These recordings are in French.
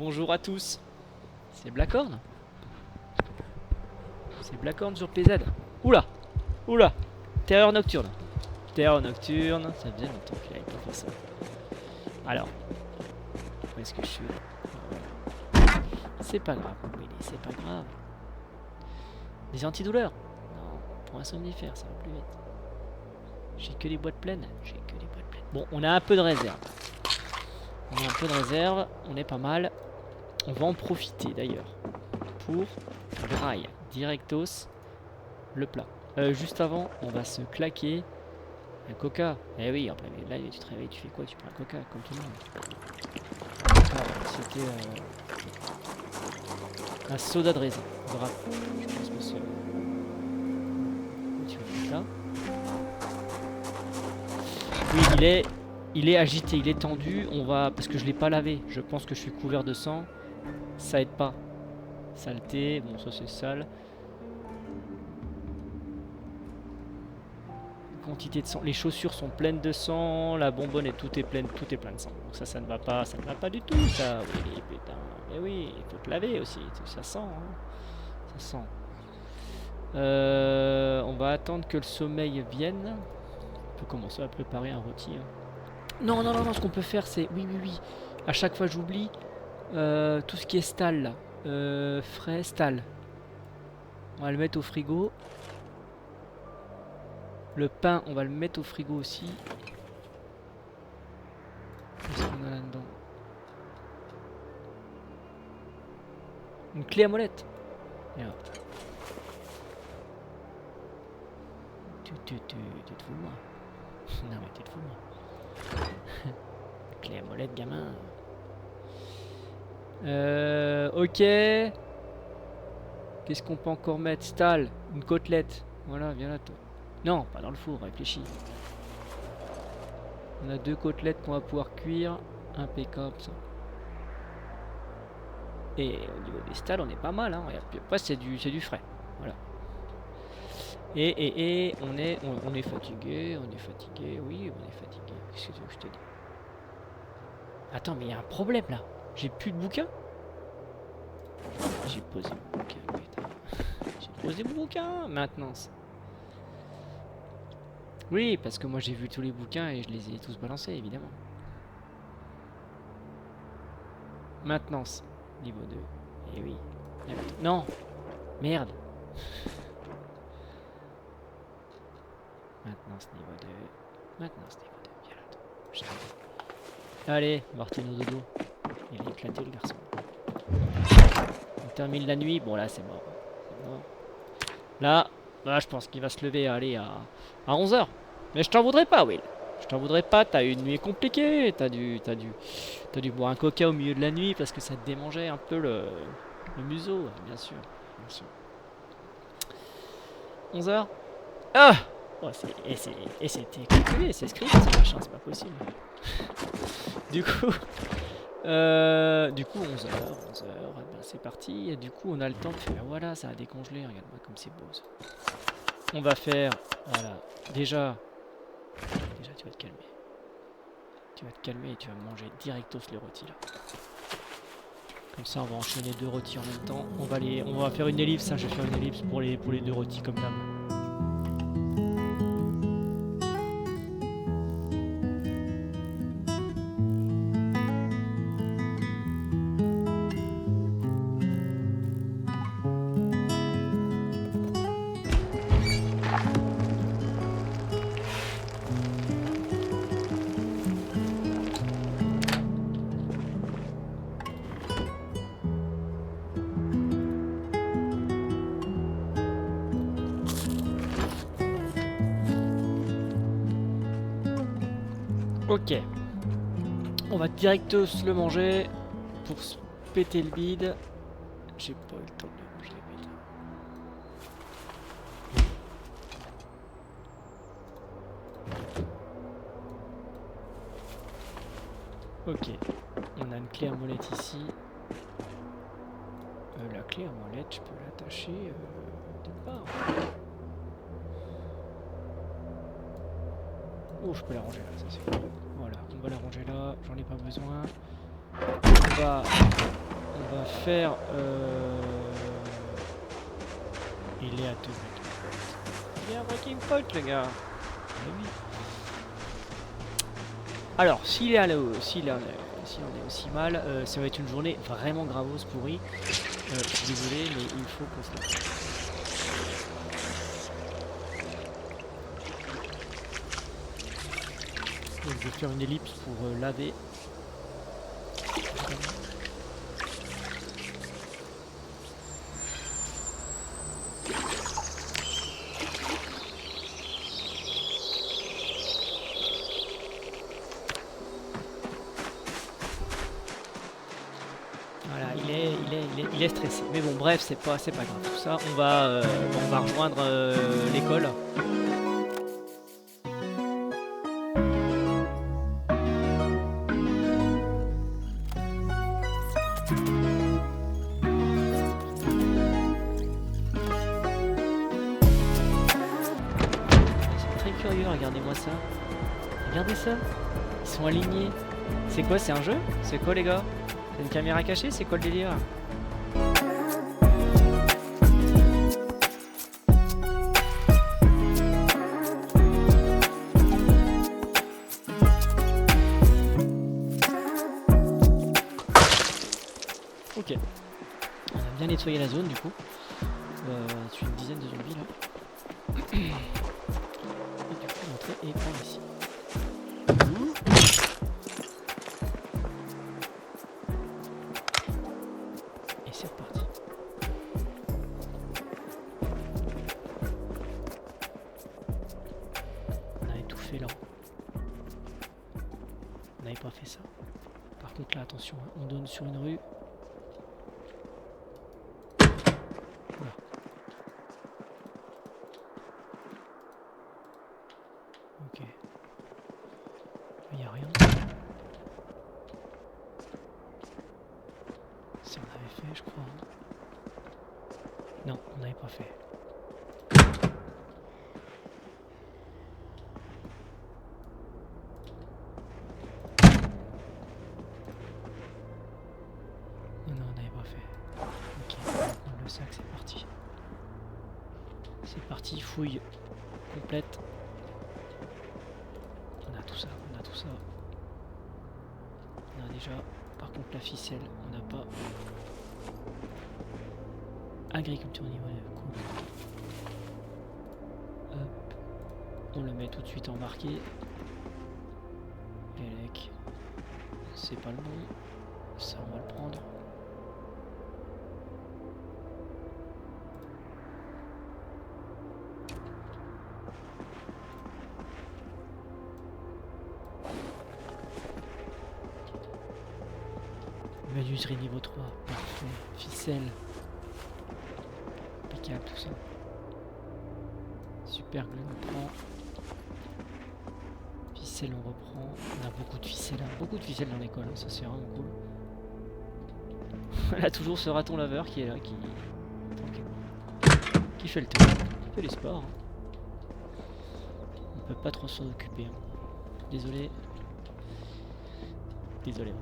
Bonjour à tous. C'est Blackhorn. C'est Blackhorn sur PZ. Oula. Oula. Terreur nocturne. Terreur nocturne. Ça faisait longtemps qu'il avait pas fait ça. Alors. Où est-ce que je suis? C'est pas grave, Willy, c'est pas grave. Des antidouleurs? Non, pour un somnifère, ça va plus vite. J'ai que les boîtes pleines. J'ai que les boîtes pleines. Bon, on a un peu de réserve. On a un peu de réserve, on est pas mal. On va en profiter d'ailleurs pour graille directos le plat. Juste avant, on va se claquer un coca. Eh oui, après là tu te réveilles, tu fais quoi? Tu prends un coca comme tout le monde. C'était un soda de raisin. Bravo. Je pense que c'est. Tu vas mettre là. Oui, il est agité, il est tendu. On va parce que je l'ai pas lavé. Je pense que je suis couvert de sang. Ça aide pas. Saleté, bon ça c'est sale. Quantité de sang. Les chaussures sont pleines de sang, la bonbonne et tout est plein de sang. Donc ça ne va pas, ça ne va pas du tout ça. Oui putain, mais oui, il faut te laver aussi. Ça sent, hein. Ça sent. On va attendre que le sommeil vienne. On peut commencer à préparer un rôti. Hein. Non, ce qu'on peut faire c'est. Oui. À chaque fois j'oublie. Tout ce qui est stall là. Frais, stall. On va le mettre au frigo. Le pain, on va le mettre au frigo aussi. Qu'est-ce qu'on a là-dedans? Une clé à molette. Merde. Tu te fous de moi. Non mais tu te fous de moi. Clé à molette, gamin. Ok. Qu'est-ce qu'on peut encore mettre? Stall, une côtelette. Voilà, viens là toi. Non, pas dans le four, réfléchis. On a 2 côtelettes qu'on va pouvoir cuire. Impeccable ça. Et au niveau des stalls, on est pas mal. Hein. Puis après, c'est du frais. Voilà. Et on est fatigué. On est fatigué. Oui, on est fatigué. Qu'est-ce que tu veux que je te dise? Attends, mais il y a un problème là. J'ai plus de bouquins. J'ai posé mon bouquin. Putain. J'ai posé mon bouquin. Maintenance. Oui, parce que moi j'ai vu tous les bouquins et je les ai tous balancés, évidemment. Maintenance, niveau 2. Eh oui. Non. Merde. Maintenance, niveau 2. Maintenance, niveau 2. Viens là, toi. Allez, on va retourner au dodo. Il est éclaté, le garçon. On termine la nuit. Bon, là, c'est mort. Là, je pense qu'il va se lever aller à 11h. Mais je t'en voudrais pas, Will. Je t'en voudrais pas, t'as eu une nuit compliquée. T'as dû boire un coca au milieu de la nuit parce que ça te démangeait un peu le museau, bien sûr. 11h. Ah oh, et c'était calculé, c'est script, ce machin, c'est pas possible. Du coup 11h, ben c'est parti. Et du coup, on a le temps de faire. Voilà, ça a décongelé. Regarde-moi comme c'est beau ça. On va faire. Voilà. Déjà, tu vas te calmer. Tu vas te calmer et tu vas manger directos les rôtis là. Comme ça, on va enchaîner 2 rôtis en même temps. On va faire une ellipse. Hein, je vais faire une ellipse pour les 2 rôtis comme d'hab. Ok. On va direct se le manger pour se péter le bide. J'ai pas eu le temps de le manger, putain. Ok. On a une clé à molette ici. La clé à molette, je peux l'attacher de part. Oh, je peux la ranger là, ça c'est cool. Voilà, on va la ranger là, j'en ai pas besoin. On va On va faire... Il est à 2 mètres. Il est un breaking point, le gars. Ah oui. Alors, s'il est si on est aussi mal, ça va être une journée vraiment gravose pourrie. Je suis désolé, mais il faut qu'on se lave. Donc, je vais faire une ellipse pour laver. Voilà, il est stressé. Mais bon, bref, c'est pas grave. Tout ça, on va rejoindre l'école. C'est très curieux, regardez-moi ça. Regardez ça. Ils sont alignés. C'est quoi, c'est un jeu? C'est quoi, les gars? C'est une caméra cachée? C'est quoi le délire? Ok. On a bien nettoyé la zone du coup. On a tué une dizaine de zombies là. Et du coup l'entrée est par ici. Et c'est reparti. On avait tout fait là. On n'avait pas fait ça. Par contre là attention, hein, on donne sur une rue. Voilà. Ok. Il n'y a rien. Si on avait fait je crois. Non, on n'avait pas fait. Non, on n'avait pas fait. Ok, on va prendre le sac, c'est parti. C'est parti, fouille complète. On a tout ça, on a tout ça. On a déjà, par contre la ficelle, on n'a pas. Agriculture au niveau de cool. Hop, on le met tout de suite en marqué. Elec, c'est pas le bon. Ça on va le prendre. Menuiserie niveau 3, parfait. Ficelle. Impeccable tout ça. Super glue on prend. Ficelle on reprend. On a beaucoup de ficelles, hein. Beaucoup de ficelles dans l'école, hein. Ça c'est vraiment cool. On a toujours ce raton laveur qui est là, qui fait le tour, qui fait les sports. Hein. On peut pas trop s'en occuper. Hein. Désolé. Désolé.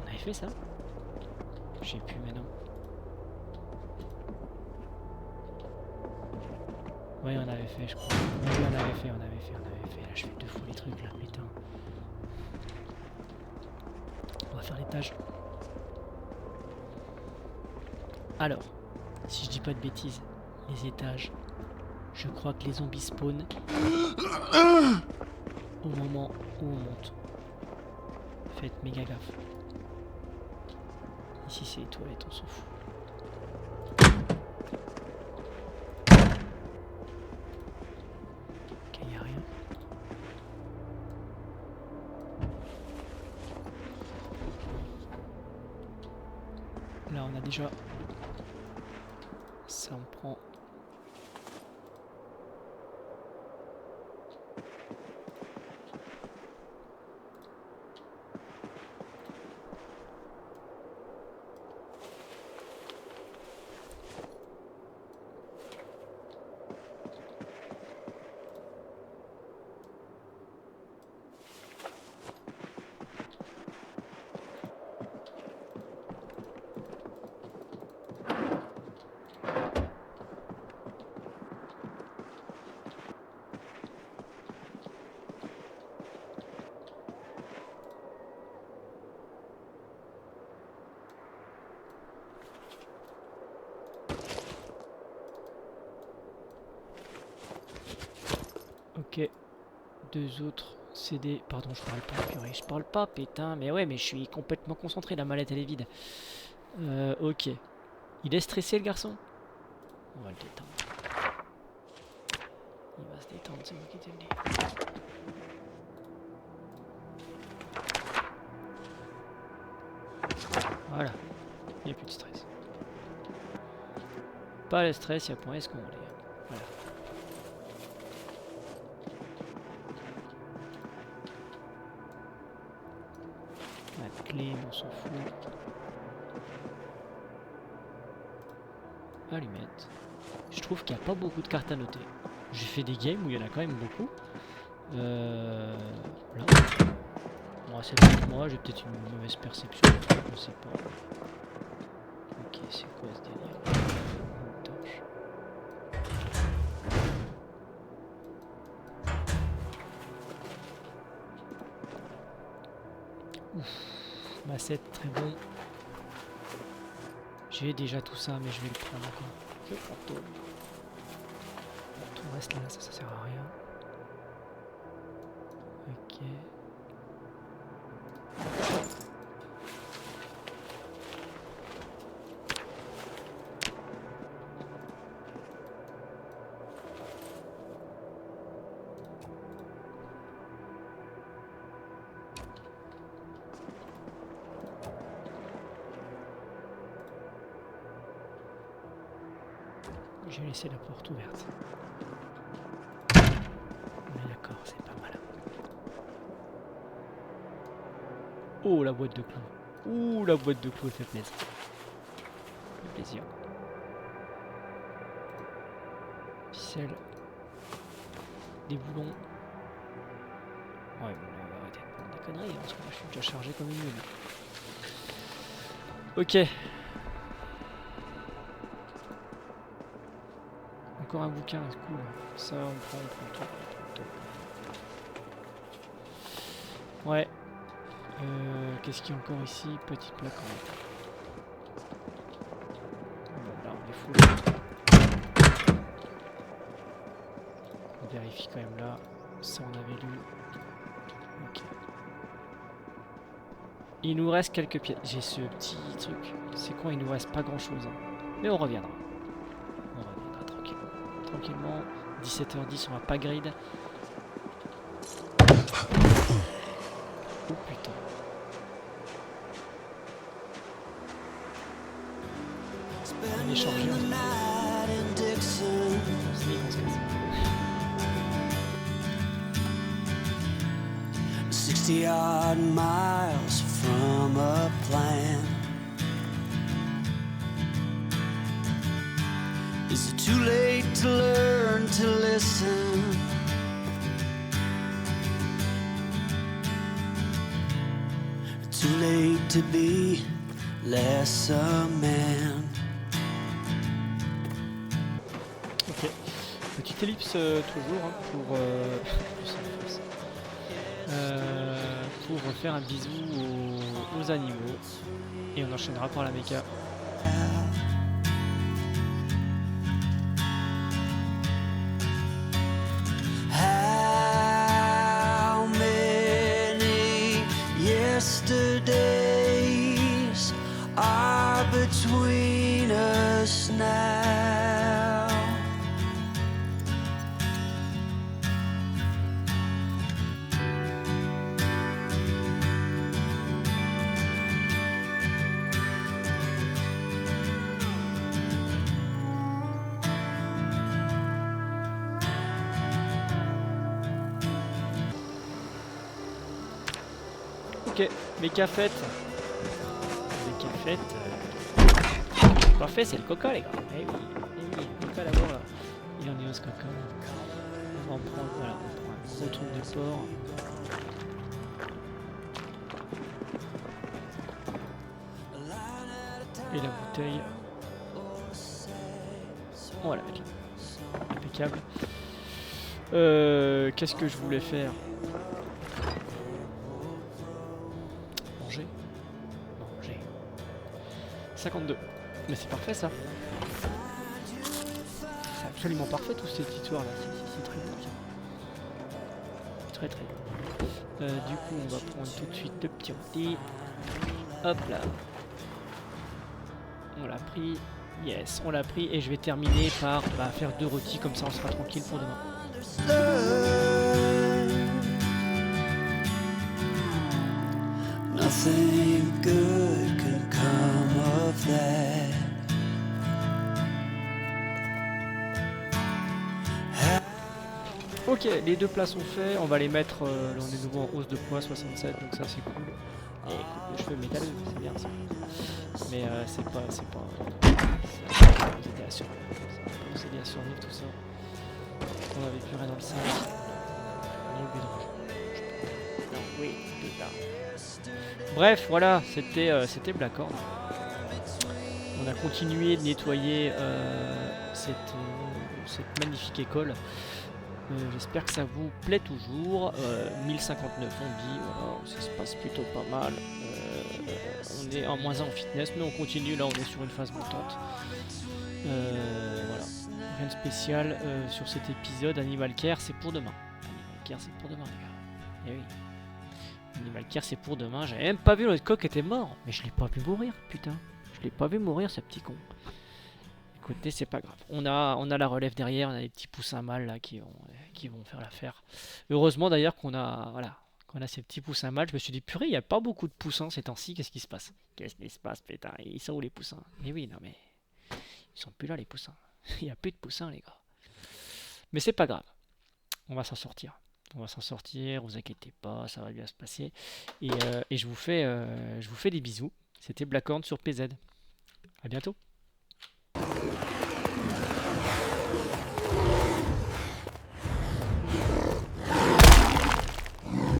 On avait fait ça? Je sais plus maintenant. Oui, on avait fait, je crois. Oui, on avait fait. Là, je fais 2 fois les trucs là, putain. On va faire l'étage. Alors, si je dis pas de bêtises, les étages, je crois que les zombies spawnent au moment où on monte. Faites méga gaffe. Ici c'est les toilettes, on s'en fout. Ok, y a rien. Là on a déjà... Ça on prend... Ok. 2 autres CD. Pardon, je parle pas, purée. Je parle pas, putain. Mais ouais, mais je suis complètement concentré. La mallette, elle est vide. Ok. Il est stressé, le garçon? On va le détendre. Il va se détendre, c'est moi qui te le dis. Voilà. Il n'y a plus de stress. Pas le stress, il y a point escompté. Voilà. La clé, on s'en fout. Allumette. Je trouve qu'il n'y a pas beaucoup de cartes à noter. J'ai fait des games où il y en a quand même beaucoup. Là. Bon, c'est peut-être moi, j'ai peut-être une mauvaise perception. Je sais pas. Ok, c'est quoi ce délire? Une torche. Ouf, Massette, très bon. J'ai déjà tout ça, mais je vais le prendre encore. Je prends tout. Tout reste là, ça sert à rien. Ok. J'ai laissé la porte ouverte. Mais d'accord, c'est pas mal. Oh, la boîte de clous. Ouh, la boîte de clous, elle fait plaisir. Ça fait plaisir. Ficelle. Des boulons. Ouais, bon, là, on va arrêter de prendre des conneries, hein, parce que là, je suis déjà chargé comme une mule. Ok. Encore un bouquin, c'est cool. Ça, on prend tout. Ouais. Qu'est-ce qu'il y a encore ici? Petite plaque en métal. Là, on est full. On vérifie quand même là. Ça, on avait lu. Ok. Il nous reste quelques pièces. J'ai ce petit truc. C'est quoi? Il nous reste pas grand chose. Hein. Mais on reviendra. On reviendra tranquillement. Tranquillement. 17h10, on va pas grid. Oh putain. On est chargé. C'est qu'on se casse. 60-odd miles from a plan. Is it too late to learn to listen? Too late to be less a man. Ok. Petite ellipse toujours hein, pour faire un bisou aux animaux. Et on enchaînera par la méca. How many yesterdays are between us now? Ok, méca fête. Méca fête. Parfait, c'est le coca les gars. Eh oui, le coca d'abord là. Il en est où ce coca? On va en prendre, voilà, on prend un gros truc de porc. Et la bouteille. On va la mettre là. Impeccable. Qu'est-ce que je voulais faire? Manger. 52. Mais c'est parfait ça. C'est absolument parfait toute cette histoire là. C'est très bon ça. très très bien. Du coup, on va prendre tout de suite le petit rôti. Hop là. On l'a pris. Yes, on l'a pris. Et je vais terminer par faire 2 rôtis, comme ça on sera tranquille pour demain. Nothing good can come of that. Ok, les 2 plats sont faits. On va les mettre. Là, on est nouveau en hausse de poids, 67, donc ça c'est cool. Et coupe de cheveux métalleux, c'est bien ça. Mais c'est pas. Ça va nous aider à survivre. Ça va nous aider à survivre tout ça. On avait plus rien dans le sac. On a oublié de ranger. Non, oui, putain. Bref, voilà, c'était Blackhorn. On a continué de nettoyer cette magnifique école. J'espère que ça vous plaît toujours. 1059 on dit, voilà, ça se passe plutôt pas mal. On est en -1 en fitness, mais on continue, là on est sur une phase montante. Voilà, rien de spécial sur cet épisode. Animal Care c'est pour demain. Animal Care c'est pour demain les gars. Et oui. Animal Care c'est pour demain. J'avais même pas vu l'autre coq était mort. Mais je l'ai pas vu mourir, putain. Je l'ai pas vu mourir ce petit con. Écoutez, c'est pas grave. On a la relève derrière, on a des petits poussins mâles là qui vont faire l'affaire. Heureusement d'ailleurs qu'on a ces petits poussins mâles. Je me suis dit purée, il n'y a pas beaucoup de poussins ces temps-ci, qu'est-ce qui se passe? Qu'est-ce qui se passe, putain? Ils sont où les poussins? Eh oui, non mais ils sont plus là les poussins. Il n'y a plus de poussins les gars. Mais c'est pas grave. On va s'en sortir. On va s'en sortir, vous inquiétez pas, ça va bien se passer. Et je vous fais des bisous. C'était Blackhorn sur PZ. À bientôt.